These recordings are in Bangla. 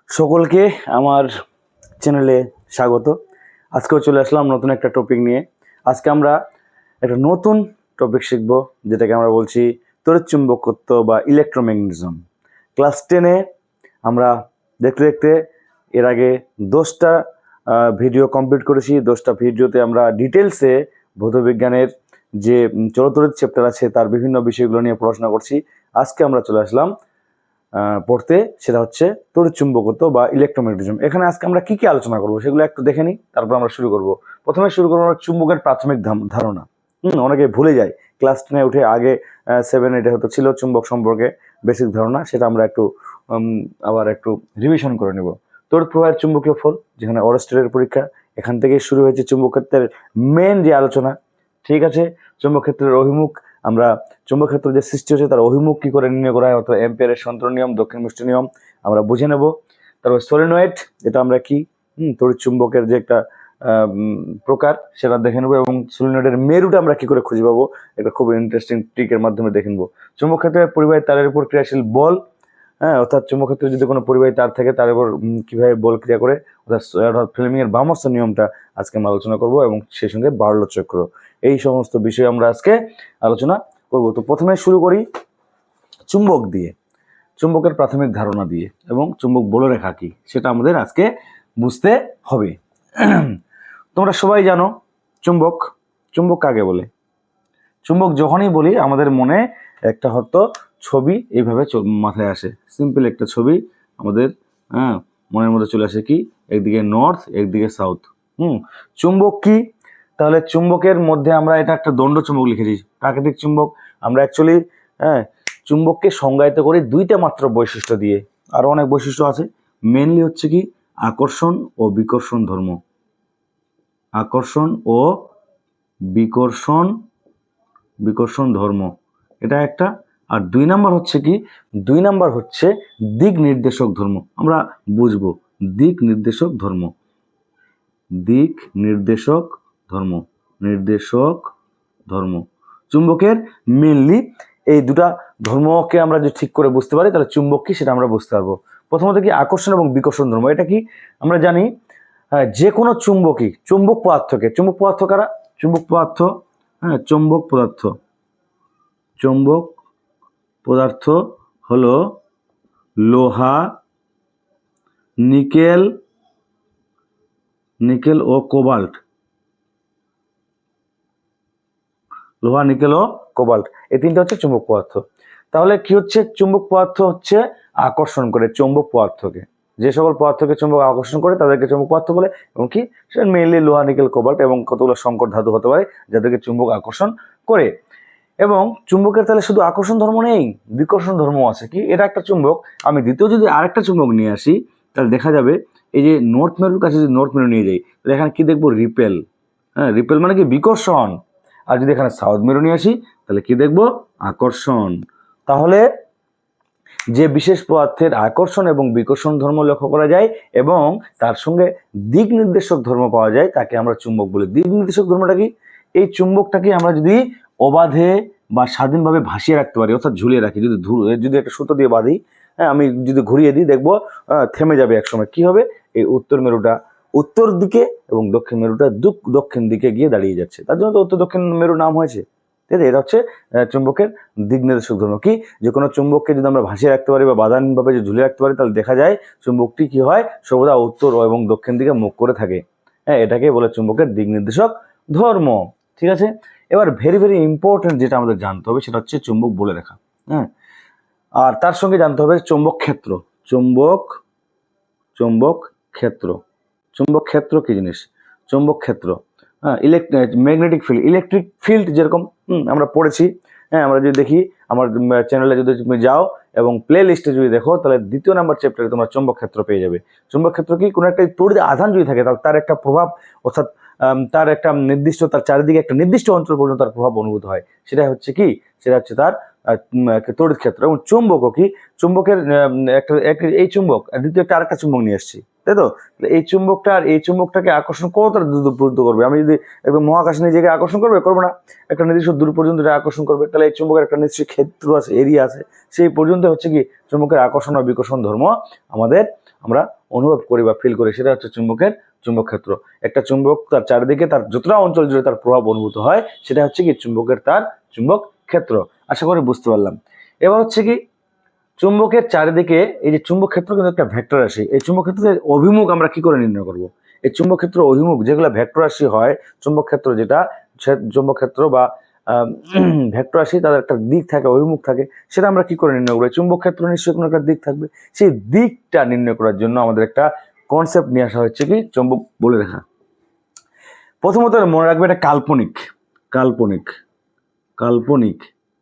সকলকে আমার চ্যানেলে স্বাগত। আজকেও চলে আসলাম নতুন একটা টপিক নিয়ে। আজকে আমরা একটা নতুন টপিক শিখব, যেটাকে আমরা বলছি তড়িৎচুম্বকত্ব বা ইলেকট্রোম্যাগনেটিজম। ক্লাস 10-এ আমরা দেখতে দেখতে এর আগে 10টা ভিডিও কমপ্লিট করেছি। 10টা ভিডিওতে আমরা ডিটেলসে ভৌতবিজ্ঞানের যে চলতরিৎ চ্যাপ্টার আছে তার বিভিন্ন বিষয়গুলো নিয়ে পড়াশোনা করছি। আজকে আমরা চলে আসলাম পড়তে, সেটা হচ্ছে তড়িৎচুম্বকত্ব বা ইলেকট্রোম্যাগনেটিজম। এখানে আজকে আমরা কি কি আলোচনা করব সেগুলো একটু দেখে নিই, তারপর আমরা শুরু করব। প্রথমে শুরু করবো আমরা চুম্বকের প্রাথমিক ধারণা। অনেকে ভুলে যায়, ক্লাস 10-এ উঠে আগে 7-8 হয়তো ছিল চুম্বক সম্পর্কে বেসিক ধারণা, সেটা আমরা একটু আবার একটু রিভিশন করে নেব। তড়িৎ প্রবাহের চুম্বকীয় ফল, যেখানে অরস্টেডের পরীক্ষা, এখান থেকে শুরু হয়েছে চুম্বক ক্ষেত্রের মেন যে আলোচনা। ঠিক আছে, চুম্বক ক্ষেত্রের অভিমুখ, আমরা চুম্বক ক্ষেত্র যে সৃষ্টি হচ্ছে তার অভিমুখ কি করে নির্ণয় করা হয়, অর্থাৎ এম্পিয়ারের সন্তরণ নিয়ম, দক্ষিণ মুষ্টি নিয়ম আমরা বুঝে নেব। তারপর সলিনয়েড, এটা আমরা কি তড়িৎ চুম্বকের যে একটা প্রকার, সেটা দেখে নেবো। এবং সলিনয়েডের মেরুটা আমরা কি করে খুঁজে পাবো, এটা খুব ইন্টারেস্টিং ট্রিকের মাধ্যমে দেখে নেবো। চুম্বক ক্ষেত্রে পরিবাহী তারের উপর ক্রিয়াশীল বল, অর্থাৎ চুম্বক ক্ষেত্রে যদি কোনো পরিবাহী তার থাকে তার উপর কিভাবে বল ক্রিয়া করে, অর্থাৎ ফ্লেমিংয়ের বামস্থ নিয়মটা আজকে আমরা আলোচনা করব, এবং সেই সঙ্গে বার্লো চক্র, এই সমস্ত বিষয়ে আমরা আজকে আলোচনা করব। তো প্রথমে শুরু করি চুম্বক দিয়ে, চুম্বকের প্রাথমিক ধারণা দিয়ে, এবং চুম্বক বলরেখা কি সেটা আমাদের আজকে বুঝতে হবে। তোমরা সবাই জানো চুম্বক, চুম্বক কাকে বলে? চুম্বক যখনই বলি আমাদের মনে একটা হয়তো ছবি এইভাবে মাথায় আসে, সিম্পল একটা ছবি আমাদের মনের মধ্যে চলে আসে, কি একদিকে নর্থ একদিকে সাউথ। চুম্বক কি? তাহলে চুম্বকের মধ্যে আমরা এটা একটা দণ্ড চুম্বক লিখেছি, প্রাকৃতিক চুম্বক। আমরা অ্যাকচুয়ালি চুম্বককে সংজ্ঞায়িত করি দুইটা মাত্র বৈশিষ্ট্য দিয়ে, আরও অনেক বৈশিষ্ট্য আছে। মেনলি হচ্ছে কি আকর্ষণ ও বিকর্ষণ ধর্ম, আকর্ষণ ও বিকর্ষণ ধর্ম, এটা একটা। আর 2 নাম্বার হচ্ছে কি, 2 নাম্বার হচ্ছে দিক নির্দেশক ধর্ম। আমরা বুঝবো দিক নির্দেশক ধর্ম, দিক নির্দেশক ধর্ম। চুম্বকের মেনলি এই দুটা ধর্মকে আমরা যদি ঠিক করে বুঝতে পারি তাহলে চুম্বক কি সেটা আমরা বুঝতে পারবো। প্রথমত কি আকর্ষণ এবং বিকর্ষণ ধর্ম, এটা কি আমরা জানি যে কোনো চুম্বকই চুম্বক পদার্থকে, চুম্বক পদার্থ কারা? চুম্বক পদার্থ, চুম্বক পদার্থ হলো লোহা, নিকেল ও কোবাল্ট, লোহা, নিকেল ও কোবাল্ট, এই তিনটা হচ্ছে চুম্বক পদার্থ। তাহলে কি হচ্ছে, চুম্বক পদার্থ হচ্ছে আকর্ষণ করে চুম্বক পদার্থকে, যে সকল পদার্থকে চুম্বক আকর্ষণ করে তাদেরকে চুম্বক পদার্থ বলে। এবং কি সেটা মেইনলি লোহা, নিকেল, কোবাল্ট এবং কতগুলো সংকর ধাতু হতে পারে যাদেরকে চুম্বক আকর্ষণ করে। এবং চুম্বকের তাহলে শুধু আকর্ষণ ধর্ম নেই, বিকর্ষণ ধর্ম আছে। কি এটা একটা চুম্বক, আমি দ্বিতীয় যদি আরেকটা চুম্বক নিয়ে আসি তাহলে দেখা যাবে এই যে নর্থ মেরুর কাছে যদি নর্থ মেরু নিয়ে যাই তাহলে এখানে কি দেখবো, রিপেল। রিপেল মানে কি বিকর্ষণ। আর যদি এখানে সাউথ মেরু নিয়ে আসি তাহলে কি দেখবো, আকর্ষণ। তাহলে যে বিশেষ পদার্থের আকর্ষণ এবং বিকর্ষণ ধর্ম লক্ষ্য করা যায় এবং তার সঙ্গে দিক নির্দেশক ধর্ম পাওয়া যায় তাকে আমরা চুম্বক বলি। দিক নির্দেশক ধর্মটা কি, এই চুম্বকটাকে আমরা যদি অবাধে বা স্বাধীনভাবে ভাসিয়ে রাখতে পারি, অর্থাৎ ঝুলিয়ে রাখি, যদি একটা সুতো দিয়ে বাঁধি, আমি যদি ঘুরিয়ে দিই দেখবো থেমে যাবে একসময়। কি হবে, এই উত্তর মেরুটা উত্তর দিকে এবং দক্ষিণ মেরুটা দক্ষিণ দিকে গিয়ে দাঁড়িয়ে যাচ্ছে, তার জন্য তো উত্তর দক্ষিণ মেরু নাম হয়েছে। ঠিক আছে, এটা হচ্ছে চুম্বকের দিক নির্দেশক ধর্ম। কি, যে কোনো চুম্বককে যদি আমরা ভাসিয়ে রাখতে পারি বা বাদানভাবে যদি ঝুলিয়ে রাখতে পারি তাহলে দেখা যায় চুম্বকটি কি হয়, সর্বদা উত্তর এবং দক্ষিণ দিকে মুখ করে থাকে। এটাকে বলে চুম্বকের দিক নির্দেশক ধর্ম। ঠিক আছে, এবার ভেরি ভেরি ইম্পর্টেন্ট যেটা আমাদের জানতে হবে সেটা হচ্ছে চুম্বক বলরেখা। আর তার সঙ্গে জানতে হবে চুম্বক ক্ষেত্র। চুম্বক ক্ষেত্র কি জিনিস? চুম্বক ক্ষেত্র ম্যাগনেটিক ফিল্ড, ইলেকট্রিক ফিল্ড যেরকম আমরা পড়েছি। আমরা যদি দেখি আমার চ্যানেলে যদি তুমি যাও এবং প্লে লিস্টে যদি দেখো তাহলে 2 নাম্বার চ্যাপ্টারে তোমরা চুম্বক ক্ষেত্র পেয়ে যাবে। চুম্বক ক্ষেত্র কি, কোনো একটা তড়িৎ আধান যদি থাকে তাহলে তার একটা প্রভাব, অর্থাৎ তার একটা নির্দিষ্ট, তার চারিদিকে একটা নির্দিষ্ট অঞ্চল পর্যন্ত তার প্রভাব অনুভূত হয়, সেটা হচ্ছে কি, সেটা হচ্ছে তার তড়িৎ ক্ষেত্র। এবং চুম্বকও কি, চুম্বকের একটা এই চুম্বক দ্বিতীয় একটা আরেকটা চুম্বক নিয়ে এসেছি, তাই তো? এই চুম্বকটা আর এই চুম্বকটাকে আকর্ষণ কতটা দূর পর্যন্ত করবে? আমি যদি এবং মহাকাশ নিজেকে আকর্ষণ করবে না, একটা নির্দিষ্ট দূর পর্যন্ত এটা আকর্ষণ করবে। তাহলে এই চুম্বকের একটা নির্দিষ্ট ক্ষেত্র আছে, এরিয়া আছে, সেই পর্যন্ত হচ্ছে কি চুম্বকের আকর্ষণ ও বিকর্ষণ ধর্ম আমরা অনুভব করি বা ফিল করি, সেটা হচ্ছে চুম্বকের চুম্বক ক্ষেত্র। একটা চুম্বক তার চারিদিকে তার যতটা অঞ্চল জুড়ে তার প্রভাব অনুভূত হয়, সেটা হচ্ছে কি চুম্বকের তার চুম্বক ক্ষেত্র। আশা করি বুঝতে পারলাম। এবার হচ্ছে কি চুম্বকের চারিদিকে এই যে চুম্বক ক্ষেত্র কিন্তু একটা ভেক্টর রাশি। এই চুম্বক ক্ষেত্রের অভিমুখ আমরা কি করে নির্ণয় করব? এই চুম্বক ক্ষেত্র অভিমুখ যেগুলো ভেক্টর রাশি হয়, চুম্বক ক্ষেত্র যেটা চুম্বক ক্ষেত্র বা ভেক্টর রাশি, তাদের একটা দিক থাকে, অভিমুখ থাকে, সেটা আমরা কি করে নির্ণয় করবো? চুম্বক ক্ষেত্র নিশ্চয়ই কোনো একটা দিক থাকবে, সেই দিকটা নির্ণয় করার জন্য আমাদের একটা কনসেপ্ট নিয়ে আসা হচ্ছে কি চুম্বক বলে রেখা। প্রথমত মনে রাখবে এটা কাল্পনিক। কাল্পনিক কাল্পনিক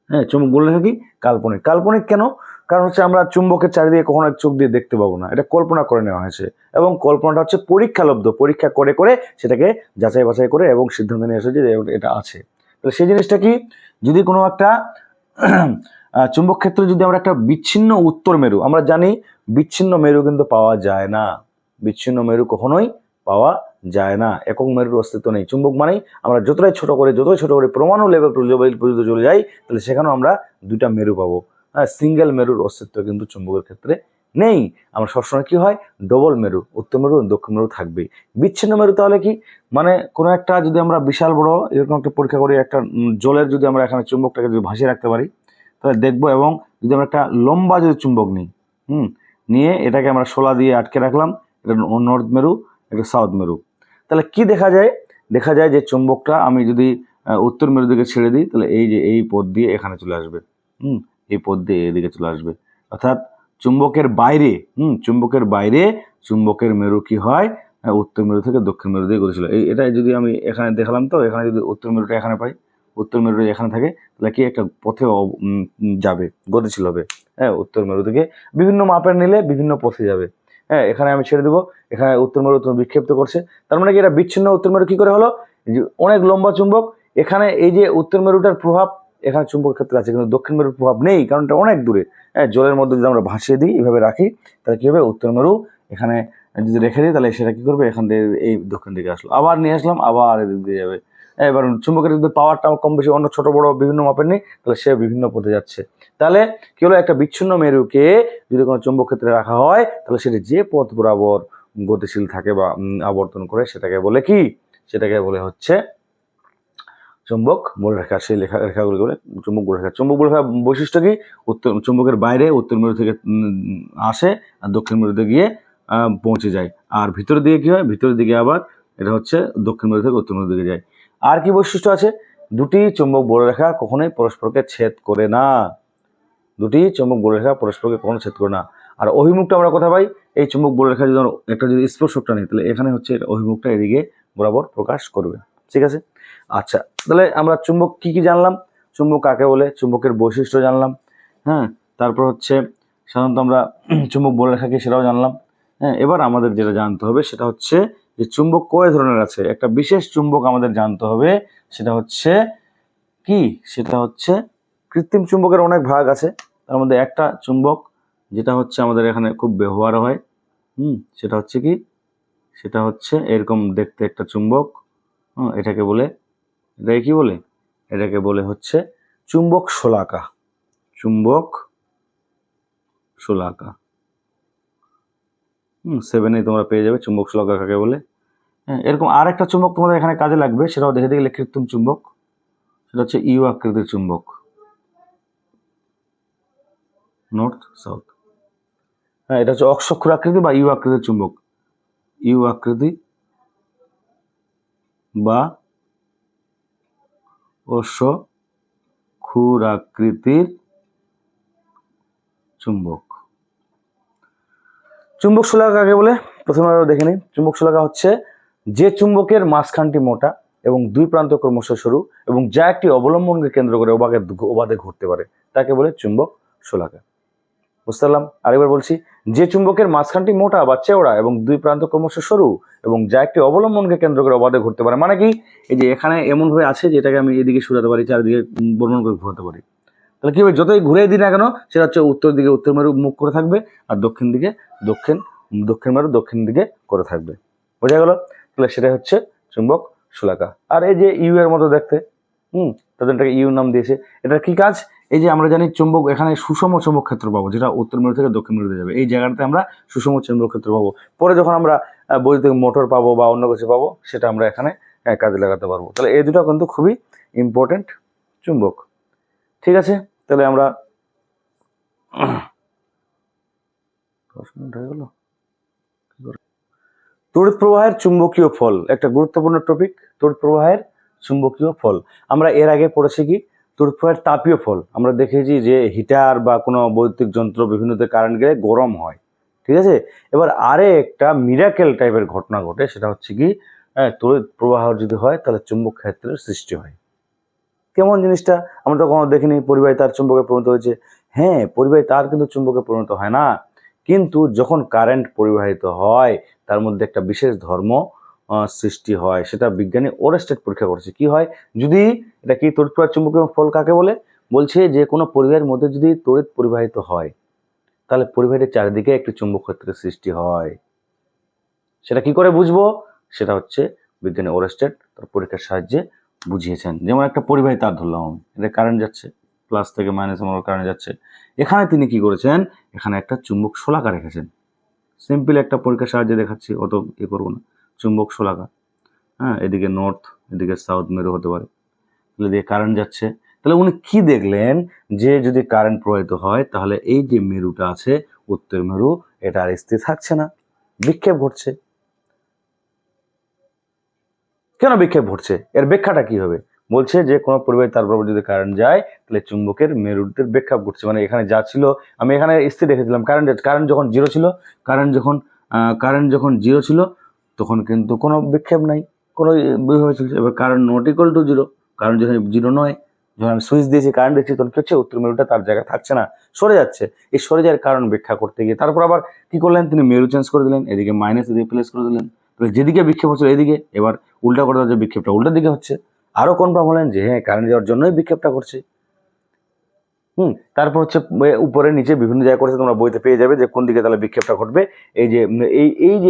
হ্যাঁ, চুম্বক বলে রেখা কি কাল্পনিক। কাল্পনিক কেন? কারণ হচ্ছে আমরা চুম্বকের চারিদিকে কখনো চোখ দিয়ে দেখতে পাবো না, এটা কল্পনা করে নেওয়া হয়েছে, এবং কল্পনাটা হচ্ছে পরীক্ষালব্ধ, পরীক্ষা করে করে সেটাকে যাচাই বাছাই করে এবং সিদ্ধান্ত নিয়ে এসেছে যে এটা আছে। তাহলে সেই জিনিসটা কি, যদি কোনো একটা চুম্বক ক্ষেত্রে যদি আমরা একটা বিচ্ছিন্ন উত্তর মেরু, আমরা জানি বিচ্ছিন্ন মেরু কিন্তু পাওয়া যায় না, বিচ্ছিন্ন মেরু কখনোই পাওয়া যায় না, একক মেরুর অস্তিত্ব নেই। চুম্বক মানেই আমরা যতটাই ছোট করে পরমাণু লেভেল পর্যন্ত চলে যাই, তাহলে সেখানেও আমরা দুইটা মেরু পাবো। হ্যাঁ, সিঙ্গেল মেরুর অস্তিত্ব কিন্তু চুম্বকের ক্ষেত্রে নেই। আমরা সবসময় কি হয়, ডবল মেরু, উত্তর মেরু দক্ষিণ মেরু থাকবেই। বিচ্ছিন্ন মেরু তাহলে কি, মানে কোনো একটা যদি আমরা বিশাল বড় এরকম একটা পরীক্ষা করি, একটা জলের যদি আমরা এখানে চুম্বকটাকে যদি ভাসিয়ে রাখতে পারি তাহলে দেখবো, এবং যদি আমরা একটা লম্বা যদি চুম্বক নিই, নিয়ে এটাকে আমরা শোলা দিয়ে আটকে রাখলাম, এটা নর্থ মেরু, এটা সাউথ মেরু, তাহলে কি দেখা যায়? দেখা যায় যে চুম্বকটা আমি যদি উত্তর মেরু দিকে ছেড়ে দিই, তাহলে এই যে এই পথ দিয়ে এখানে চলে আসবে, এই পথ দিয়ে এদিকে চলে আসবে, অর্থাৎ চুম্বকের বাইরে, চুম্বকের বাইরে চুম্বকের মেরু কি হয়, উত্তর মেরু থেকে দক্ষিণ মেরু দিয়ে গতিশীল। এটা যদি আমি এখানে দেখালাম, তো এখানে যদি উত্তর মেরুটা এখানে পাই, উত্তর মেরুটা এখানে থাকে, তাহলে কি একটা পথে যাবে, গতিশীল হবে। হ্যাঁ, উত্তর মেরু থেকে বিভিন্ন মাপের নিলে বিভিন্ন পথে যাবে। হ্যাঁ, এখানে আমি ছেড়ে দেবো, এখানে উত্তর মেরু বিক্ষিপ্ত করছে, তার মানে কি এটা বিচ্ছিন্ন উত্তর মেরু কি করে হলো? অনেক লম্বা চুম্বক, এখানে এই যে উত্তর মেরুটার প্রভাব এখানে চুম্বক ক্ষেত্রে আছে, কিন্তু দক্ষিণ মেরুর প্রভাব নেই, কারণ এটা অনেক দূরে। হ্যাঁ, জলের মধ্যে যদি আমরা ভাসিয়ে দিই, এভাবে রাখি, তাহলে কি হবে, উত্তর মেরু এখানে যদি রেখে দিই, তাহলে সেটা কি করবে, এখান থেকে এই দক্ষিণ দিকে আসলো, আবার নিয়ে আসলাম, আবার এদিক দিয়ে যাবে। এবার চুম্বকের যদি পাওয়ারটা কম বেশি অন্য ছোট বড় বিভিন্ন মাপের নেই, তাহলে সে বিভিন্ন পথে যাচ্ছে। তাহলে কি হলো, একটা বিচ্ছিন্ন মেরুকে যদি কোনো চুম্বক ক্ষেত্রে রাখা হয়, তাহলে সেটা যে পথ বরাবর গতিশীল থাকে বা আবর্তন করে, সেটাকে বলে কি, সেটাকে বলে হচ্ছে চুম্বক বলরেখা। সেই রেখাগুলি বলে চুম্বক বলরেখা। চুম্বক বলরেখা বৈশিষ্ট্য কি, চুম্বকের বাইরে উত্তর মেরু থেকে আসে আর দক্ষিণ মেরুতে গিয়ে পৌঁছে যায়, আর ভিতরের দিকে কি হয়, ভিতরের দিকে আবার এটা হচ্ছে দক্ষিণ মেরু থেকে উত্তর মেরুর দিকে যায়। আর কি বৈশিষ্ট্য আছে, দুটি চুম্বক বলরেখা কখনোই পরস্পরকে ছেদ করে না, দুটি চুম্বক বলরেখা পরস্পরকে কখনো ছেদ করে না। আর অভিমুখটা আমরা কোথায় পাই, এই চুম্বক বলরেখা যদি একটা যদি স্পর্শকটা নেই, তাহলে এখানে হচ্ছে অভিমুখটা এদিকে বরাবর প্রকাশ করবে। ঠিক আছে, আচ্ছা, তাহলে আমরা চুম্বক কি কি জানলাম, চুম্বক কাকে বলে, চুম্বকের বৈশিষ্ট্য জানলাম। হ্যাঁ, তারপর হচ্ছে সাধারণত আমরা চুম্বক বলরেখা কি সেটাও জানলাম। হ্যাঁ, এবার আমাদের যেটা জানতে হবে সেটা হচ্ছে যে চুম্বক কয় ধরনের আছে। একটা বিশেষ চুম্বক আমাদের জানতে হবে, সেটা হচ্ছে কি, সেটা হচ্ছে কৃত্রিম চুম্বকের অনেক ভাগ আছে, তার মধ্যে একটা চুম্বক যেটা হচ্ছে আমাদের এখানে খুব ব্যবহার হয়, সেটা হচ্ছে কি, সেটা হচ্ছে এরকম দেখতে একটা চুম্বক, এটাকে বলে, এটাকে কি বলে, এটাকে বলে হচ্ছে চুম্বক শলাকা। চুম্বক শলাকা 7 তোমরা পেয়ে যাবে চুম্বক শলাকা কাকে বলে। হ্যাঁ, এরকম আর একটা চুম্বক তোমাদের এখানে কাজে লাগবে, সেটাও দেখে দেখলে কৃত্রিম চুম্বক, সেটা হচ্ছে ইউ আকৃতির চুম্বক, নর্থ সাউথ। হ্যাঁ, এটা হচ্ছে অক্ষক্ষুর আকৃতি বা ইউ আকৃতির চুম্বক, ইউ আকৃতি বা অশ্বক্ষুর আকৃতির চুম্বক। চুম্বক শলাকা কাকে বলে প্রথমে আমরা দেখে নিই। চুম্বক শলাকা হচ্ছে যে চুম্বকের মাঝখানটি মোটা এবং দুই প্রান্ত ক্রমশ সরু এবং যা একটি অবলম্বনকে কেন্দ্র করে ওবাদে ঘুরতে পারে, তাকে বলে চুম্বক শলাকা। বুঝতে পারলাম? আরেকবার বলছি, যে চুম্বকের মাঝখানটি মোটা বা চেওড়া এবং দুই প্রান্ত ক্রমশ সরু এবং যা একটি অবলম্বনকে কেন্দ্র করে ওবাদে ঘুরতে পারে, মানে কি, এই যে এখানে এমন ভাবে আছে যে এটাকে আমি এদিকে সরাতে পারি, চারিদিকে বর্ণন করে ঘোরাতে পারি, তাহলে কি হবে, যতই ঘুরে দিই না কেন, সেটা হচ্ছে উত্তর দিকে উত্তর মেরু মুখ করে থাকবে আর দক্ষিণ দিকে দক্ষিণ দক্ষিণ মেরু দক্ষিণ দিকে করে থাকবে। বোঝা গেল? তাহলে সেটাই হচ্ছে চুম্বক শলাকা। আর এই যে ইউ এর মতো দেখতে, তাদের এটাকে ইউ নাম দিয়েছে। এটার কি কাজ? এই যে আমরা জানি চুম্বক, এখানে সুষম চুম্বক ক্ষেত্র পাবো, যেটা উত্তর মেরু থেকে দক্ষিণ মেরুতে যাবে। এই জায়গাটাতে আমরা সুষম চুম্বক ক্ষেত্র পাবো। পরে যখন আমরা বৈদ্যুতিক মোটর পাবো বা অন্য কিছু পাবো, সেটা আমরা এখানে কাজে লাগাতে পারবো। তাহলে এই দুটো কিন্তু খুবই ইম্পর্টেন্ট চুম্বক। ঠিক আছে, তাহলে আমরা তড়িৎ প্রবাহের চুম্বকীয় ফল, একটা গুরুত্বপূর্ণ টপিক। তড়িৎ প্রবাহের চুম্বকীয় ফল আমরা এর আগে পড়েছি কি তড়িৎ প্রবাহের তাপীয় ফল। আমরা দেখেছি যে হিটার বা কোনো বৈদ্যুতিক যন্ত্র বিভিন্নতে কারেন্ট গেলে গরম হয়। ঠিক আছে, এবার আরে একটা মিরাকেল টাইপের ঘটনা ঘটে, সেটা হচ্ছে কি তড়িৎ প্রবাহ যদি হয় তাহলে চুম্বক ক্ষেত্রের সৃষ্টি হয়। কেমন জিনিসটা? আমরা তো কখনো দেখিনি পরিবাহী তার চুম্বকে পরিণত হয়েছে। হ্যাঁ, পরিবাহী তার কিন্তু চুম্বকে পরিণত হয় না, কিন্তু যখন কারেন্ট পরিবাহিত হয় তার মধ্যে একটা বিশেষ ধর্ম সৃষ্টি হয়। সেটা বিজ্ঞানী ওরেস্টেড পরীক্ষা করছে। কি হয় যদি এটা কি তড়িৎ প্রবাহ চুম্বকীয় ফল কাকে বলে? বলছে যে কোনো পরিবাহের মধ্যে যদি তড়িৎ পরিবাহিত হয় তাহলে পরিবাহের চারিদিকে একটি চুম্বক ক্ষেত্রের সৃষ্টি হয়। সেটা কি করে বুঝবো? সেটা হচ্ছে বিজ্ঞানী ওরেস্টেড তার পরীক্ষার সাহায্যে বুঝিয়েছেন। যেমন একটা পরিবাহী তার ধরলাম, এটা কারেন্ট যাচ্ছে, প্লাস থেকে মাইনাস আমার কারেন্ট যাচ্ছে। এখানে তিনি কি করেছেন? এখানে একটা চুম্বক শলাকা রেখেছেন। সিম্পল একটা পরীক্ষার সাহায্যে দেখাচ্ছি, অত করবো না। চুম্বক শলাকা, এদিকে নর্থ এদিকে সাউথ মেরু হতে পারে, তাহলে দিয়ে কারেন্ট যাচ্ছে। তাহলে উনি কি দেখলেন? যে যদি কারেন্ট প্রবাহিত হয় তাহলে এই যে মেরুটা আছে উত্তর মেরু, এটা আর স্থির থাকছে না, বিক্ষেপ ঘটছে। কেন বিক্ষেপ ঘটছে? এর ব্যাখ্যাটা কি হবে? বলছে যে কোনো পরিবাহী তার বরাবর যদি কারেন্ট যায় তাহলে চুম্বকের মেরুতে বিক্ষেপ ঘটছে। মানে এখানে যা ছিল, আমি এখানে স্থির রেখেছিলাম কারেন্ট যখন জিরো ছিল, কারেন্ট যখন জিরো ছিল তখন কিন্তু কোনো বিক্ষেপ নাই, কোনো বিভব চলছে। এবার current not equal to zero, current যখন জিরো নয়, যখন আমি সুইচ দিয়েছি কারেন্ট দিচ্ছি, তখন কি হচ্ছে? উত্তর মেরুটা তার জায়গায় থাকছে না, সরে যাচ্ছে। এই সরে যাওয়ার কারণ ব্যাখ্যা করতে গিয়ে তারপর আবার কি করলেন? তিনি মেরু চেঞ্জ করে দিলেন, এদিকে মাইনাস এদিকে প্লাস করে দিলেন। তাহলে যেদিকে বিক্ষেপ হচ্ছে এদিকে, এবার উল্টা করে দেওয়া, যে বিক্ষেপটা উল্টা দিকে হচ্ছে। আরো কনফার্ম হলেন যে হ্যাঁ, কারেন্ট যাওয়ার জন্যই বিক্ষেপটা করছে। তারপর হচ্ছে উপরে নিচে বিভিন্ন জায়গায় করেছে, তোমরা বইতে পেয়ে যাবে যে কোন দিকে তাহলে বিক্ষেপটা ঘটবে। এই যে এই যে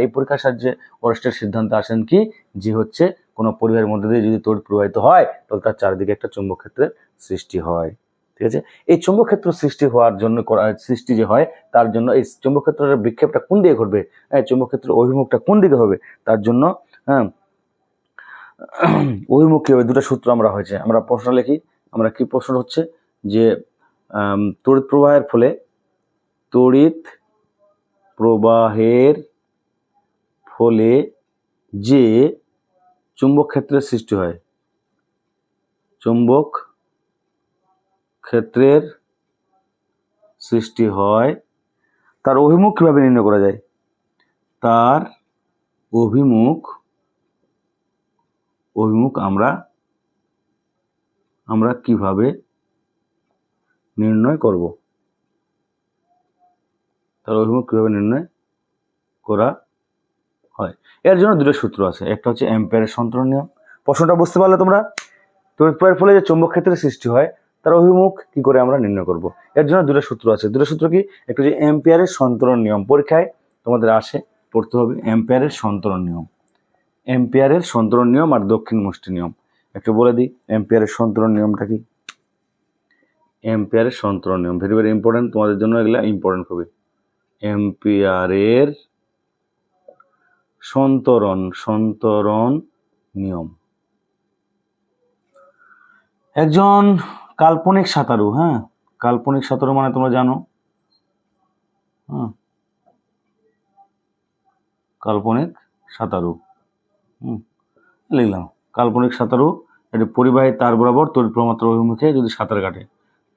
এই পরীক্ষার সাহায্যে ওরেস্টেড সিদ্ধান্ত আসেন কি, যে হচ্ছে কোনো পরিবাহের মধ্যে দিয়ে যদি তড়িৎ প্রবাহিত হয় তাহলে তার চারিদিকে একটা চুম্বক ক্ষেত্রের সৃষ্টি হয়। ঠিক আছে, এই চুম্বক ক্ষেত্র সৃষ্টি হওয়ার জন্য সৃষ্টি যে হয় তার জন্য এই চুম্বক ক্ষেত্রের বিক্ষেপটা কোন দিকে ঘটবে, চুম্বক ক্ষেত্রের অভিমুখটা কোন দিকে হবে, তার জন্য অভিমুখ কি হবে, দুটো সূত্র আমরা হয়েছে। আমরা প্রশ্ন লিখি, আমরা কি প্রশ্ন হচ্ছে যে তড়িৎ প্রবাহের ফলে যে চুম্বক ক্ষেত্রের সৃষ্টি হয়, চুম্বক ক্ষেত্রের সৃষ্টি হয় তার অভিমুখ কিভাবে নির্ণয় করা যায়? তার অভিমুখ আমরা কিভাবে নির্ণয় করব? তার অভিমুখ কিভাবে নির্ণয় করা হয়? এর জন্য দুটো সূত্র আছে। একটা হচ্ছে অ্যাম্পিয়ারের সন্তরণ নিয়ম। প্রশ্নটা বুঝতে পারলে তোমরা? তড়িৎ প্রবাহের ফলে যে চুম্বক ক্ষেত্রের সৃষ্টি হয় তার অভিমুখ কি করে আমরা নির্ণয় করব? এর জন্য দুটো সূত্র আছে। দুটো সূত্র কি? একটা হচ্ছে অ্যাম্পিয়ারের সন্তরণ নিয়ম, পরীক্ষায় তোমাদের আসে, পড়তে হবে। অ্যাম্পিয়ারের সন্তরণ নিয়ম আর দক্ষিণ মুষ্টি নিয়ম। একটু বলে দিই অ্যাম্পিয়ারের সন্তরণ নিয়মটা কি। অ্যাম্পিয়ারের সন্তরণ নিয়ম ভেরি ভেরি ইম্পর্টেন্ট তোমাদের জন্য, এগুলা ইম্পর্টেন্ট খুবই। অ্যাম্পিয়ারের সন্তরণ নিয়ম। একজন কাল্পনিক সাঁতারু, কাল্পনিক সাঁতারু মানে তোমরা জানো, কাল্পনিক সাঁতারু লিখলাম। কাল্পনিক সাঁতারু একটি পরিবাহী তার বরাবর তড়িৎ প্রবাহ অভিমুখে যদি সাঁতার কাটে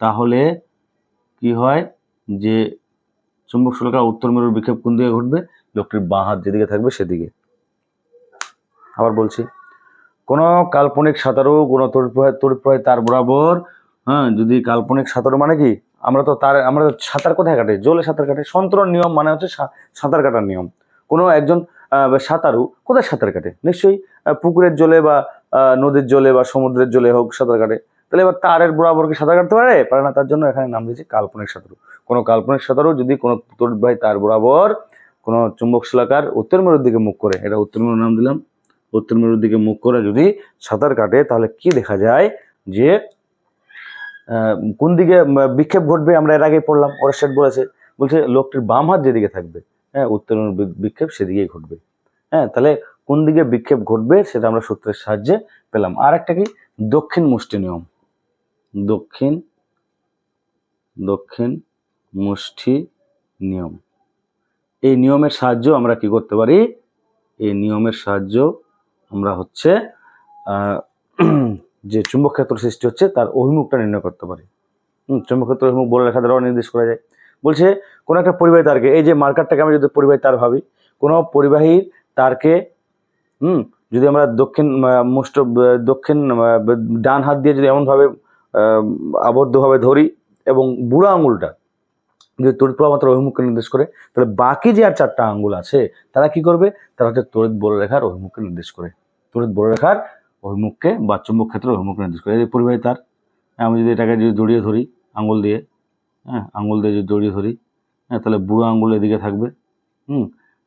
তাহলে কি হয়? যে চুম্বক শলাকা উত্তর মেরুর বিক্ষেপ কোন দিকে ঘটবে? লোকটির বাঁ হাত যেদিকে থাকবে সেদিকে। আবার বলছি, কোনো কাল্পনিক সাঁতারু কোনো তড়িৎ প্রবাহী তার বরাবর, যদি কাল্পনিক সাঁতারু মানে কি, আমরা সাঁতার কোথায় কাটে? জলে সাঁতার কাটে। সন্তরণ নিয়ম মানে হচ্ছে সাঁতার কাটার নিয়ম। কোনো একজন সাঁতারু কোথায় সাঁতার কাটে? নিশ্চয়ই পুকুরের জলে বা নদীর জলে বা সমুদ্রের জলে হোক সাঁতার কাটে। তাহলে এবার তারের বরাবর কি সাঁতার কাটতে পারে না? তার জন্য এখানে নাম দিয়েছে কাল্পনিক সাঁতারু। কোনো কাল্পনিক সাঁতারু যদি কোনো তড়িৎবাহী তার বরাবর কোনো চুম্বক শলাকার উত্তর মেরুর দিকে মুখ করে, এটা উত্তর মেরুর নাম দিলাম, উত্তর মেরুর দিকে মুখ করে যদি সাঁতার কাটে তাহলে কি দেখা যায় যে কোন দিকে বিক্ষেপ ঘটবে। আমরা এর আগে পড়লাম, ওরস্টেড বলেছে, বলছে লোকটির বাম হাত যেদিকে থাকবে, হ্যাঁ, উত্তর মেরুর বিক্ষেপ সেদিকেই ঘটবে। হ্যাঁ, তাহলে কোন দিকে বিক্ষেপ ঘটবে সেটা আমরা সূত্রের সাহায্যে পেলাম। আর একটা কি, দক্ষিণ মুষ্টি নিয়ম, দক্ষিণ মুষ্টি নিয়ম। এই নিয়মের সাহায্য আমরা কি করতে পারি, এই নিয়মের সাহায্য আমরা হচ্ছে যে চুম্বক ক্ষেত্র সৃষ্টি হচ্ছে তার অভিমুখটা নির্ণয় করতে পারি। চুম্বক ক্ষেত্র অভিমুখ বলরেখা দ্বারা নির্দেশ করা যায়। বলছে কোনো একটা পরিবাহী তারকে, এই যে মার্কারটাকে আমি যদি পরিবাহী তার ভাবি, কোনো পরিবাহী তারকে যদি আমরা দক্ষিণ ডান হাত দিয়ে যদি এমনভাবে আবদ্ধভাবে ধরি এবং বুড়ো আঙুলটা যদি তড়িৎ প্রবাহ মাত্রার অভিমুখকে নির্দেশ করে, তাহলে বাকি যে আর 4টা আঙ্গুল আছে তারা কি করবে, তারা হচ্ছে তড়িৎ বলরেখার অভিমুখকে নির্দেশ করে, তড়িৎ বলরেখার অভিমুখকে বা চুম্বক ক্ষেত্রের অভিমুখকে নির্দেশ করে। এই যে পরিবাহী তার, আমি যদি এটাকে যদি জড়িয়ে ধরি আঙুল দিয়ে, হ্যাঁ, আঙুল দিয়ে যদি জড়িয়ে ধরি, হ্যাঁ, তাহলে বুড়ো আঙুল এদিকে থাকবে,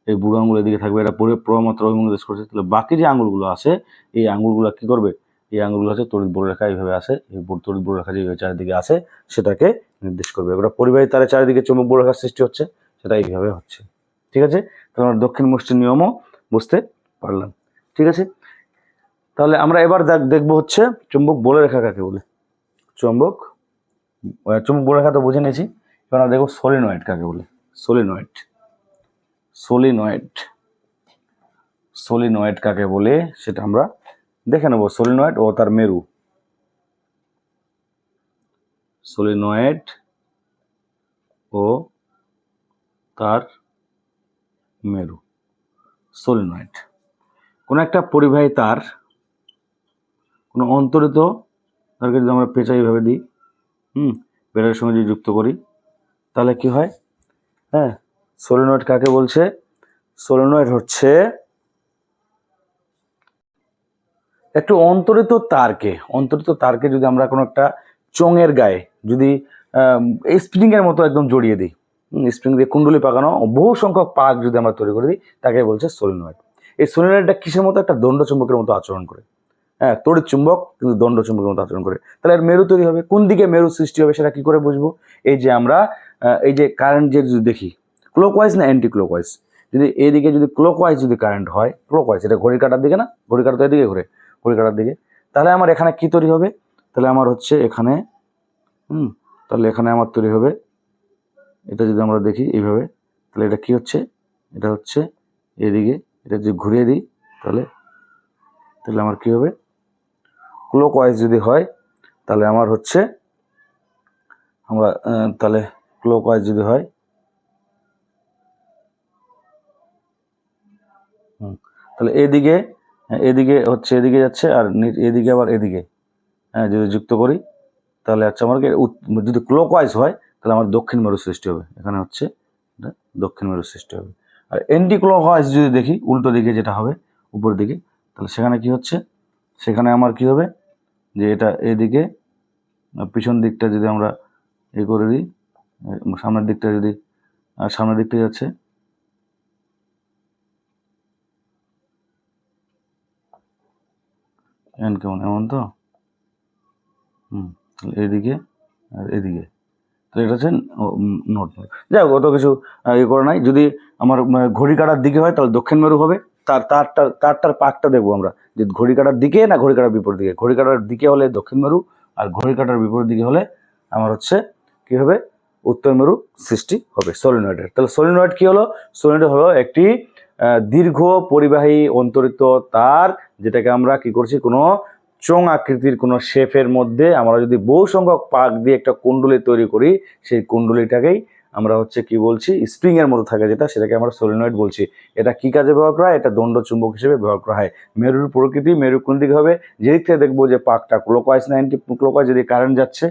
এই বুড়ো আঙুল এদিকে থাকবে, এটা প্রবাহ মাত্রার অভিমুখ নির্দেশ করছে। তাহলে বাকি যে আঙুলগুলো আছে এই আঙুলগুলো কি করবে, এই আঙুলগুলো হচ্ছে তড়িৎ বলরেখা এইভাবে আসে, এই তড়িৎ বলরেখা যেভাবে চারিদিকে আসে সেটাকে নির্দেশ করবে। ওটা পরিবাহী তারের চারিদিকে চুম্বক বলরেখার সৃষ্টি হচ্ছে, সেটা এইভাবে হচ্ছে। ঠিক আছে, তাহলে আমরা দক্ষিণ মুষ্টির নিয়মও বুঝতে পারলাম। ঠিক আছে, তাহলে আমরা এবার দেখবো হচ্ছে চুম্বক বলরেখা কাকে বলে। চুম্বক বলরেখা তো বুঝে নিয়েছি, এবার আমরা দেখবো সলিনয়েড কাকে বলে। সলিনয়েড কাকে বলে সেটা আমরা দেখে নেব। সলিনয়েড ও তার মেরু, সলিনয়েড ও তার মেরু। সলিনয়েড কোন একটা পরিবাহী তার, কোনো অন্তরিত তারকে যদি আমরা পেঁচা এইভাবে দিই, বেড়ার সঙ্গে যদি যুক্ত করি তাহলে কি হয়, হ্যাঁ, সলিনয়েড কাকে বলছে, সলিনয়েড হচ্ছে একটু অন্তরিত তারকে যদি আমরা কোনো একটা চোঙের গায়ে যদি স্প্রিং এর মতো একদম জড়িয়ে দিই, স্প্রিং দিয়ে কুণ্ডলি পাকানো বহু সংখ্যক পাক যদি আমরা তৈরি করে দিই, তাকে বলছে সলিনয়েড। এই সলিনয়েডটা কিসের মতো, একটা দণ্ড চুম্বকের মতো আচরণ করে, হ্যাঁ, তড়িৎ চুম্বক কিন্তু দণ্ড চুম্বকের মতো আচরণ করে। তাহলে এর মেরু তৈরি হবে, কোন দিকে মেরু সৃষ্টি হবে সেটা কি করে বুঝবো, এই যে আমরা এই যে কারেন্ট যে যদি দেখি ক্লকওয়াইজ না অ্যান্টি ক্লকওয়াইজ, যদি এইদিকে যদি ক্লকওয়াইজ যদি কারেন্ট হয়, ক্লকওয়াইজ এটা ঘড়ির কাঁটার দিকে না, ঘড়ির কাঁটা তো এদিকে ঘুরে, ঘড়ির কাঁটার দিকে, তাহলে আমার এখানে কি তৈরি হবে, তাহলে আমার হচ্ছে এখানে তাহলে এখানে আমার তৈরি হবে, এটা যদি আমরা দেখি এইভাবে, তাহলে এটা কি হচ্ছে, এটা হচ্ছে এদিকে, এটা যদি ঘুরিয়ে দিই তাহলে আমার কি হবে, ক্লকওয়াইজ যদি হয় তাহলে আমার হচ্ছে আমরা তাহলে ক্লকওয়াইজ যদি হয়, তাহলে এদিকে হচ্ছে এদিকে যাচ্ছে, আর এদিকে আবার এদিকে, হ্যাঁ, যদি যুক্ত করি তাহলে আচ্ছা আমার যদি ক্লকওয়াইজ হয় তাহলে আমার দক্ষিণ মেরু সৃষ্টি হবে, এখানে হচ্ছে দক্ষিণ মেরু সৃষ্টি হবে। আর অ্যান্টি ক্লকওয়াইজ যদি দেখি উল্টো দিকে যেটা হবে উপরের দিকে, তাহলে সেখানে কি হচ্ছে, সেখানে আমার কি হবে যে এটা এদিকে পিছন দিকটা যদি আমরা করে দিই, সামনের দিকটা যদি সামনের দিকটা যাচ্ছে, কেমন এমন তো, এদিকে আর এদিকে, তো এটা হচ্ছে নোট। যাই হোক অত কিছু করে নাই। যদি আমার ঘড়ি কাটার দিকে হয় তাহলে দক্ষিণ মেরু হবে, তারটার পাকটা দেখবো আমরা যে ঘড়ি কাটার দিকে না ঘড়ি কাটার বিপরীত দিকে। ঘড়ি কাটার দিকে হলে দক্ষিণ মেরু, আর ঘড়ি কাটার বিপরীত দিকে হলে আমার হচ্ছে কি হবে, উত্তর মেরু সৃষ্টি হবে সলিনয়েডের। তাহলে সলিনয়েড কি হলো, সলিনয়েড হলো একটি দীর্ঘ পরিবাহী অন্তরিত তার, যেটাকে আমরা কি করছি, কোনো চোঙ আকৃতির কোনো শেপের মধ্যে আমরা যদি বহু সংখ্যক পাক দিয়ে একটা কুণ্ডলী তৈরি করি, সেই কুণ্ডলীটাকেই আমরা হচ্ছে কি বলছি, স্প্রিং এর মতো থাকে যেটা, সেটাকে আমরা সলিনয়েড বলছি। এটা কি কাজে ব্যবহার করা হয়, এটা দণ্ড চুম্বক হিসেবে ব্যবহার করা হয়। মেরুর প্রকৃতি, মেরু কোন দিকে হবে, যেদিক থেকে দেখবো যে পাকটা ক্লকওয়াইজ না অ্যান্টি ক্লকওয়াইজ, যদি কারেন্ট যাচ্ছে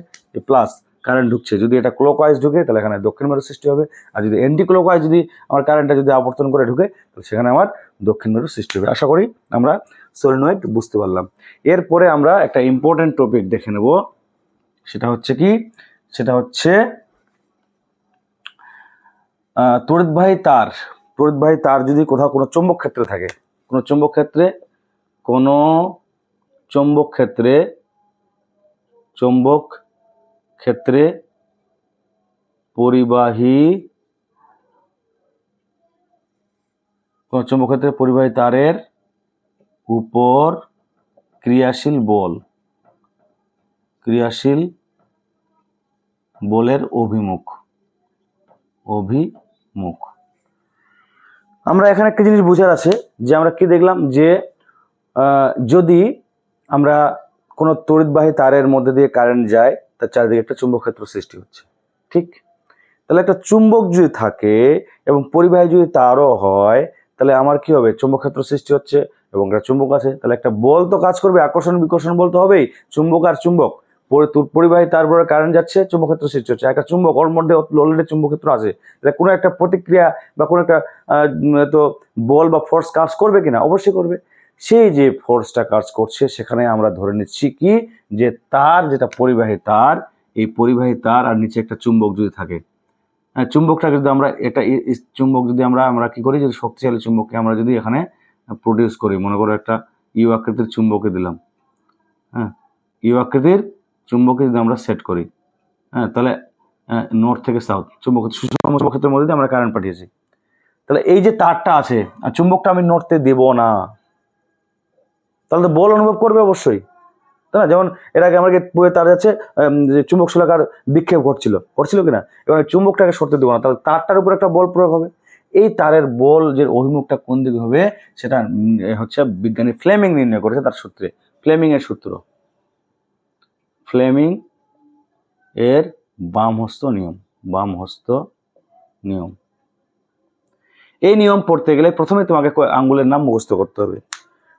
প্লাস কারেন্ট ঢুকছে, যদি এটা ক্লকওয়াইজ ঢুকে তাহলে এখানে দক্ষিণ মেরু সৃষ্টি হবে, আর যদি অ্যান্টি ক্লকওয়াইজ যদি আমার কারেন্টটা যদি আবর্তন করে ঢুকে তাহলে সেখানে আমার দক্ষিণ মেরু সৃষ্টি হবে। আশা করি আমরা সলিনয়েড বুঝতে পারলাম। এরপরে আমরা একটা ইম্পর্টেন্ট টপিক দেখে নেব, সেটা হচ্ছে কি, সেটা হচ্ছে তড়িৎবাহী তার তড়িৎবাহী তার যদি কোথাও কোনো চৌম্বক ক্ষেত্রে থাকে, কোনো চৌম্বক ক্ষেত্রে চৌম্বক ক্ষেত্রে পরিবাহী তারের উপর ক্রিয়াশীল বলের অভিমুখ। আমরা এখানে একটা জিনিস বোঝার আছে যে আমরা কি দেখলাম যে যদি আমরা কোনো তড়িৎবাহী তারের মধ্যে দিয়ে কারেন্ট যায়, তার চারিদিকে একটা চুম্বক ক্ষেত্র সৃষ্টি হচ্ছে, ঠিক? তাহলে একটা চুম্বক যদি থাকে এবং পরিবাহী যদি তারও হয়, তাহলে আমার কি হবে? চুম্বক ক্ষেত্র সৃষ্টি হচ্ছে এবং একটা চুম্বক আছে, তাহলে একটা বল তো কাজ করবে, আকর্ষণ বিকর্ষণ বল তো হবেই। চুম্বক আর চুম্বক, পরিবাহী তারপরে কারেন্ট যাচ্ছে, চুম্বক ক্ষেত্র সৃষ্টি হচ্ছে। একটা চুম্বক, ওর মধ্যে অলরেডি চুম্বক ক্ষেত্র আছে, তাহলে কোনো একটা প্রতিক্রিয়া বা কোনো একটা তো বল বা ফোর্স কাজ করবে কিনা? অবশ্যই করবে। সেই যে ফোর্সটা কাজ করছে, সেখানে আমরা ধরে নিচ্ছি কি যে তার, যেটা পরিবাহী তার, এই পরিবাহী তার আর নিচে একটা চুম্বক যদি থাকে, চুম্বকটাকে যদি আমরা চুম্বক যদি আমরা কি করি, যদি শক্তিশালী চুম্বককে আমরা যদি এখানে প্রডিউস করি, মনে করো একটা ইউ আকৃতির চুম্বকে দিলাম, ইউ আকৃতির চুম্বকে যদি আমরা সেট করি, তাহলে নর্থ থেকে সাউথ চুম্বক্ষেত্রের মধ্যে দিয়ে আমরা কারেন্ট পাঠিয়েছি, তাহলে এই যে তারটা আছে আর চুম্বকটা আমি নর্থে দেব না, তাহলে তো বল অনুভব করবে অবশ্যই, তাই না? যেমন এর আগে আমাকে তার যাচ্ছে চুম্বক শলাকার বিক্ষেপ ঘটছিল কিনা, এবং চুম্বকটাকে সরতে দেবো না, তাহলে তারটার উপর একটা বল প্রয়োগ হবে। এই তারের বল যে অভিমুখটা কোন দিকে হবে, সেটা হচ্ছে বিজ্ঞানী ফ্লেমিং নির্ণয় করেছে তার সূত্রে। ফ্লেমিং এর বামহস্ত নিয়ম। এই নিয়ম পড়তে গেলে প্রথমে তোমাকে আঙ্গুলের নাম মুখস্থ করতে হবে।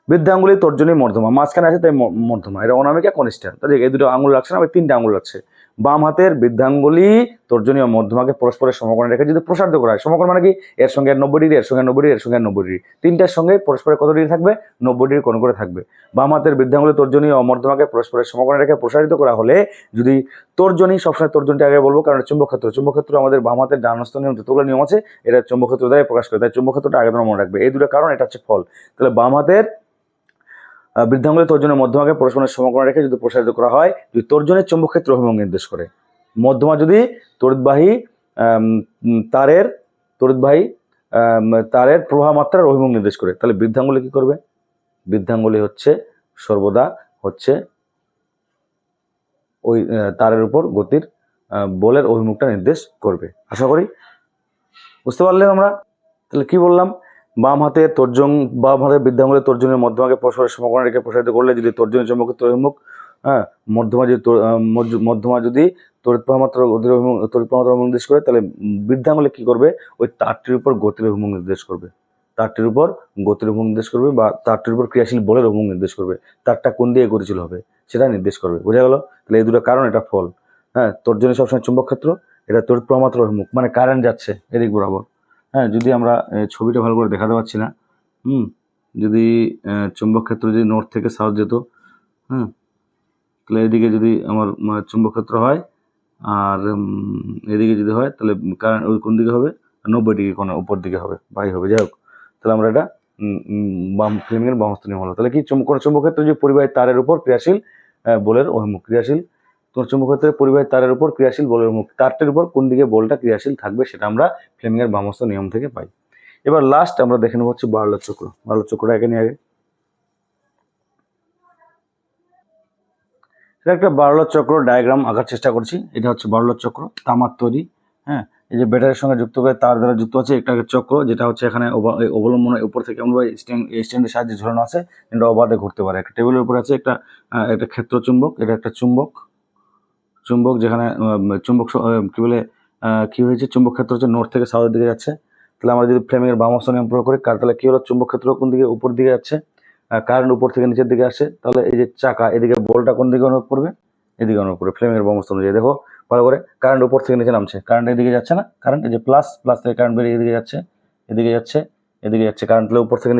বৃদ্ধাঙ্গুলি, তর্জনী, মধ্যমা, মাঝখানে আছে তাই মধ্যমা, এটা অনামিকা কনিষ্ঠা, তাই এই দুটো আঙ্গুল রাখছে না, আমি 3টে আঙ্গুল রাখছে। বাম হাতের বৃদ্ধাঙ্গুলি, তর্জনী ও মধ্যমাকে পরস্পরের সমকোণে রেখে যদি প্রসারিত করা হয়, সমকোণ মানে কি? এর সঙ্গে 90 ডিগ্রি, এর সঙ্গে 90 ডিগ্রি, এর সঙ্গে 90 ডিগ্রি, তিনটার সঙ্গে পরস্পরের কত ডিগ্রি থাকবে? 90 ডিগ্রি কোণ করে থাকবে। বাম হাতের বৃদ্ধাঙ্গুলি, তর্জনী ও মধ্যমাকে পরস্পরের সমকোণে রেখে প্রসারিত করা হলে, যদি তর্জনী, সবসময় তর্জনীটা আগে বলবো কারণ চুম্বক ক্ষেত্র আমাদের বাম হাতের ডানহস্ত নিয়ম, যতগুলো নিয়ম আছে এটা চুম্বক ক্ষেত্র দ্বারা প্রকাশ করে, তাই চুম্বক ক্ষেত্রটা আগে তোমরা মনে রাখবে। এই দুটো কারণ, এটা হচ্ছে ফল। তাহলে বাম হাতের বৃদ্ধাঙ্গুলি, তর্জনী, মধ্যমাকে পরস্পরের সমকোণে রেখে যদি প্রসারিত করা হয়, যদি তর্জনের চুম্বক ক্ষেত্র অভিমুখ নির্দেশ করে, মধ্যমা যদি তড়িৎবাহী তারের প্রবাহ মাত্রার অভিমুখ নির্দেশ করে, তাহলে বৃদ্ধাঙ্গুলি কি করবে? বৃদ্ধাঙ্গুলি হচ্ছে সর্বদা ওই তারের উপর গতির বলের অভিমুখটা নির্দেশ করবে। আশা করি বুঝতে পারলে আমরা। তাহলে কি বললাম? বাম হাতের বৃদ্ধাঙ্গুলের তর্জনীর মধ্যমাকে পরস্পরের সমকোণে রেখে প্রসারিত করলে যদি তর্জনী চুম্বকের অভিমুখ, মধ্যমা যদি তড়িৎ প্রবাহ মাত্রার অভিমুখ নির্দেশ করে, তাহলে বৃদ্ধাঙ্গুলে কি করবে? ওই তারটির উপর গতির অভিমুখ নির্দেশ করবে, বা তারটির উপর ক্রিয়াশীল বলের অভিমুখ নির্দেশ করবে, তারটা কোন দিয়ে গতিশীল হবে সেটা নির্দেশ করবে। বোঝা গেল? তাহলে এই দুটো কারণ, এটা ফল। তর্জনী সবসময় চুম্বক ক্ষেত্র, এটা তড়িৎ প্রবাহ মাত্রার অভিমুখ, মানে কারেন্ট যাচ্ছে এদিক বরাবর। যদি আমরা ছবিটা ভালো করে দেখাতে পারছি না, যদি চুম্বক ক্ষেত্র যদি নর্থ থেকে সাউথ যেত, তাহলে এদিকে যদি আমার চুম্বক ক্ষেত্র হয় আর এদিকে যদি হয়, তাহলে কারেন্ট ওই কোন দিকে হবে? 90 ডিগ্রি কোণে উপর দিকে হবে, বাই হবে। যাই হোক, তাহলে আমরা এটা ফ্লেমিংয়ের বামহস্ত নিয়ম হলো। তাহলে কি কোনো চুম্বক ক্ষেত্র যদি পরিবাহী তারের উপর ক্রিয়াশীল বলের অভিমুখ, তোমার চুম্বক ক্ষেত্রের পরিবাহী তারের উপর ক্রিয়াশীল বলের অভিমুখ, তারটির উপর কোন দিকে বলটা ক্রিয়াশীল থাকবে, সেটা আমরা ফ্লেমিংয়ের বামহস্ত নিয়ম থেকে পাই। এবার লাস্ট আমরা দেখে নেব হচ্ছে বার্লার চক্র। বার্লার চক্রটা এখানে আগে, এটা একটা বার্লার চক্র ডায়াগ্রাম আঁকার চেষ্টা করছি। এটা হচ্ছে বার্লার চক্র, তামার তৈরি। এই যে ব্যাটারির সঙ্গে যুক্ত করে তার দ্বারা যুক্ত আছে একটা চক্র, যেটা হচ্ছে এখানে অবলম্বনের উপর থেকে আমরা স্ট্যান্ডের সাহায্যে ঝোলানো আছে, এটা অবাধে ঘুরতে পারে। একটা টেবিলের উপর আছে একটা ক্ষেত্র চুম্বক, এটা একটা চুম্বক যেখানে চুম্বক কি বলে কি হয়েছে, চুম্বক ক্ষেত্র হচ্ছে নর্থ থেকে সাউথের দিকে যাচ্ছে। তাহলে আমরা যদি ফ্লেমিংয়ের বামহস্ত নিয়ম প্রয়োগ করি, তাহলে কি হলো? চুম্বক ক্ষেত্র কোন দিকে? উপর দিকে যাচ্ছে, কারেন্ট উপর থেকে নিচের দিকে আসছে, তাহলে এই যে চাকা, এদিকে বলটা কোন দিকে অনুভব করবে? এদিকে অনুভব করবে। ফ্লেমিংয়ের বামহস্ত অনুযায়ী দেখো ভালো করে, কারেন্ট উপর থেকে নিচে নামছে, কারেন্ট এদিকে যাচ্ছে না, কারেন্ট এই যে প্লাস থেকে কারেন্ট বেরিয়ে এদিকে যাচ্ছে, কারেন্ট উপর থেকে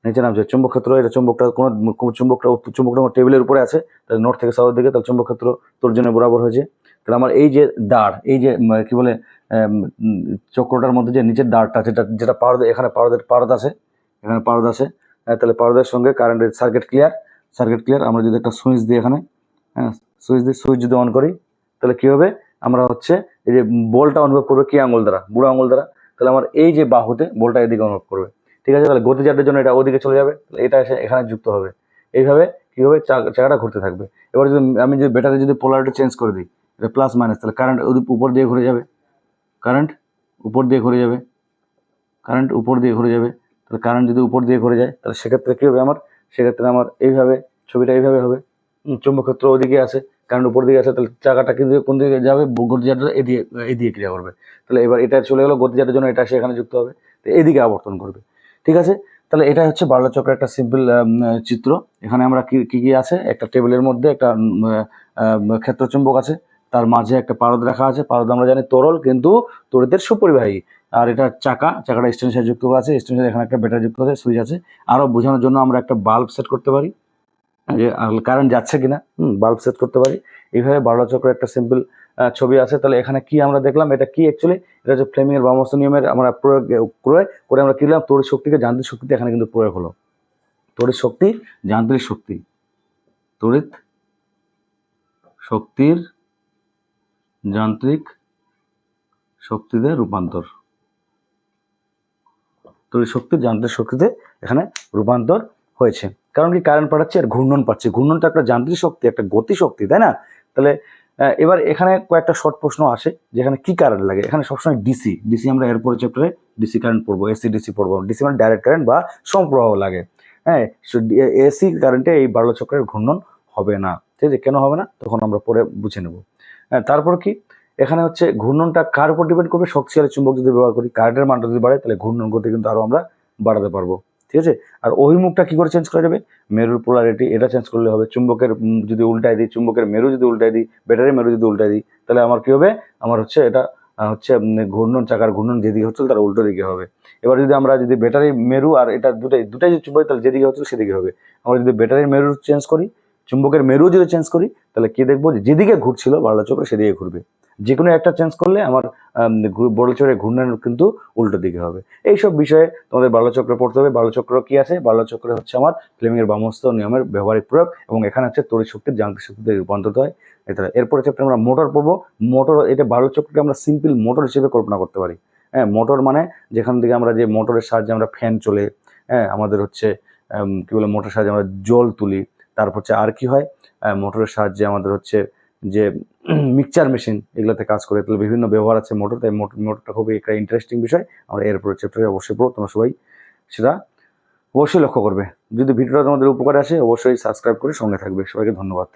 নিচে নামছে, চুম্বক ক্ষেত্র, এটা চুম্বকটা চুম্বকটা টেবিলের উপরে আছে, তাহলে নর্থ থেকে সাউথের দিকে, তাহলে চুম্বক ক্ষেত্র তর্জনী বরাবর হয়েছে। তাহলে আমার এই যে দাঁড়, এই যে কি বলে চক্রটার মধ্যে যে নিচের দাঁড়টা আছে, যেটা পারদ, এখানে পারদ আছে, এখানে পারদ আছে, তাহলে পারদের সঙ্গে কারেন্টের সার্কিট ক্লিয়ার। আমরা যদি একটা সুইচ দিই এখানে, হ্যাঁ সুইচ যদি অন করি, তাহলে কী হবে, আমরা হচ্ছে এই যে বলটা অনুভব করবে কি আঙুল দ্বারা, বুড়ো আঙুল দ্বারা। তাহলে আমার এই যে বাহুতে বলটা এদিকে অনুভব করবে, ঠিক আছে। তাহলে গতিজাতের জন্য এটা ওদিকে চলে যাবে, তাহলে এটা এসে এখানে যুক্ত হবে। এইভাবে কী হবে, চাকাটা ঘুরতে থাকবে। এবার যদি আমি যদি ব্যাটারি যদি পোলারিটি চেঞ্জ করে দিই, এটা প্লাস মাইনাস, তাহলে কারেন্ট উপর দিয়ে ঘুরে যাবে, কারেন্ট উপর দিয়ে ঘুরে যাবে। তাহলে কারেন্ট যদি উপর দিয়ে ঘুরে যায়, তাহলে সেক্ষেত্রে কী হবে, সেক্ষেত্রে আমার এইভাবে ছবিটা এইভাবে হবে। চুম্বক ক্ষেত্র ওদিকে আছে, কারেন্ট উপর দিকে আছে, তাহলে চাকাটা কিন্তু কোন দিকে যাবে, গতিজাতটা এদিকে ক্রিয়া করবে। তাহলে এবার এটা চলে গেলো গতিজাতের জন্য, এটা সেখানে যুক্ত হবে, তো এদিকে আবর্তন করবে, ঠিক আছে। তাহলে এটা হচ্ছে বার্লা চক্রের একটা সিম্পল চিত্র। এখানে আমরা কি আছে, একটা টেবিলের মধ্যে একটা ক্ষেত্র চুম্বক আছে, তার মাঝে একটা পারদ রাখা আছে। পারদ আমরা জানি তরল, কিন্তু তড়িতের সুপরিবাহী। আর এটা চাকাটা এক্সটেনশন যুক্ত আছে, এক্সটেনশন এখানে একটা ব্যাটারি যুক্ত আছে, সুইচ আছে। আরও বোঝানোর জন্য আমরা একটা বাল্ব সেট করতে পারি, যে কারেন্ট যাচ্ছে কিনা, বাল্ব সেট করতে পারি। এইভাবে বার্লা চক্রের একটা সিম্পল ছবি আছে। তাহলে এখানে কি আমরা দেখলাম, এটা কি অ্যাকচুয়ালি, এটা হচ্ছে ফ্লেমিংয়ের বামস্ত নিয়মের আমরা প্রয়োগ করে আমরা কি দিলাম, তড়িৎ শক্তিকে যান্ত্রিক শক্তিতে এখানে কিন্তু প্রয়োগ হলো। তড়িৎ শক্তি যান্ত্রিক শক্তি, তড়িৎ শক্তির যান্ত্রিক শক্তিতে রূপান্তর, তড়িৎ শক্তির যান্ত্রিক শক্তিতে এখানে রূপান্তর হয়েছে। কারণ কি, কারেন্ট পাঠাচ্ছে আর ঘূর্ণন পাচ্ছে। ঘূর্ণনটা একটা যান্ত্রিক শক্তি, একটা গতি শক্তি, তাই না? তাহলে এবার এখানে কয়েকটা শর্ট প্রশ্ন আসে, যেখানে কি কারেন্ট লাগে। এখানে সবসময় ডিসি আমরা এরপরে চ্যাপ্টারে ডিসি কারেন্ট পড়বো, এসি ডিসি পড়বো। ডিসি মানে ডাইরেক্ট কারেন্ট বা সমপ্রবাহ লাগে, হ্যাঁ। এসি কারেন্টে এই বার্লা চক্রের ঘূর্ণন হবে না, ঠিক আছে। কেন হবে না, তখন আমরা পরে বুঝে নেব। হ্যাঁ, তারপর কি, এখানে হচ্ছে ঘূর্ণনটা কার উপর ডিপেন্ড করবে, শক্তিশালী চুম্বক যদি ব্যবহার করি, কারেন্টের মানটা যদি বাড়ে, তাহলে ঘূর্ণন গতি কিন্তু আরও আমরা বাড়াতে পারবো, ঠিক আছে। আর অভিমুখটা কী করে চেঞ্জ করা যাবে, মেরুর পোলারিটি এটা চেঞ্জ করলে হবে। চুম্বকের যদি উল্টায় দিই, চুম্বকের মেরু যদি উল্টায় দিই, ব্যাটারি মেরু যদি উল্টায় দিই, তাহলে আমার কী হবে, আমার হচ্ছে এটা হচ্ছে ঘূর্ণন, চাকার ঘূর্ণন যেদিকে হচ্ছিল তার উল্টো দিকে হবে। এবার যদি আমরা যদি ব্যাটারি মেরু আর এটা দুটাই যদি চুম্বক, তাহলে যেদিকে হচ্ছিল সেদিকে হবে। আমরা যদি ব্যাটারির মেরু চেঞ্জ করি, চুম্বকের মেরু যদি চেঞ্জ করি, তাহলে কি দেখবো, যেদিকে ঘুরছিল বার্লা চক্র সেদিকে ঘুরবে। যে কোনো একটা চেঞ্জ করলে আমার বার্লা চক্রের ঘূর্ণন কিন্তু উল্টো দিকে হবে। এইসব বিষয়ে তোমাদের বার্লা চক্র পড়তে হবে। বার্লা চক্র কি আছে, বার্লা চক্র হচ্ছে আমার ফ্লেমিংয়ের বামস্ত নিয়মের ব্যবহারিক প্রয়োগ, এবং এখানে হচ্ছে তড়িৎ শক্তির যান্ত্রিক শক্তিতে রূপান্তরিত হয়। এছাড়া এরপরে চ্যাপ্টারে আমরা মোটর পড়বো। মোটর, এটা বার্লা চক্রকে আমরা সিম্পল মোটর হিসেবে কল্পনা করতে পারি। হ্যাঁ, মোটর মানে যেখান থেকে আমরা যে মোটরের সাহায্যে আমরা ফ্যান চলে, হ্যাঁ, আমাদের হচ্ছে কী বলে, মোটরের সাহায্যে আমরা জল তুলি। তারপর হচ্ছে আর কি হয়, মোটরের সাহায্যে আমাদের হচ্ছে যে মিক্সচার মেশিন, এগুলোতে কাজ করে। তাহলে বিভিন্ন ব্যবহার আছে মোটর, তাই মোটরটা খুবই একটা ইন্টারেস্টিং বিষয়। আমরা এরপরে চ্যাপ্টারে অবশ্যই পড়ো, তোমরা সবাই সেটা অবশ্যই লক্ষ্য করবে। যদি ভিডিওটা তোমাদের উপকারে আসে, অবশ্যই সাবস্ক্রাইব করে সঙ্গে থাকবে। সবাইকে ধন্যবাদ।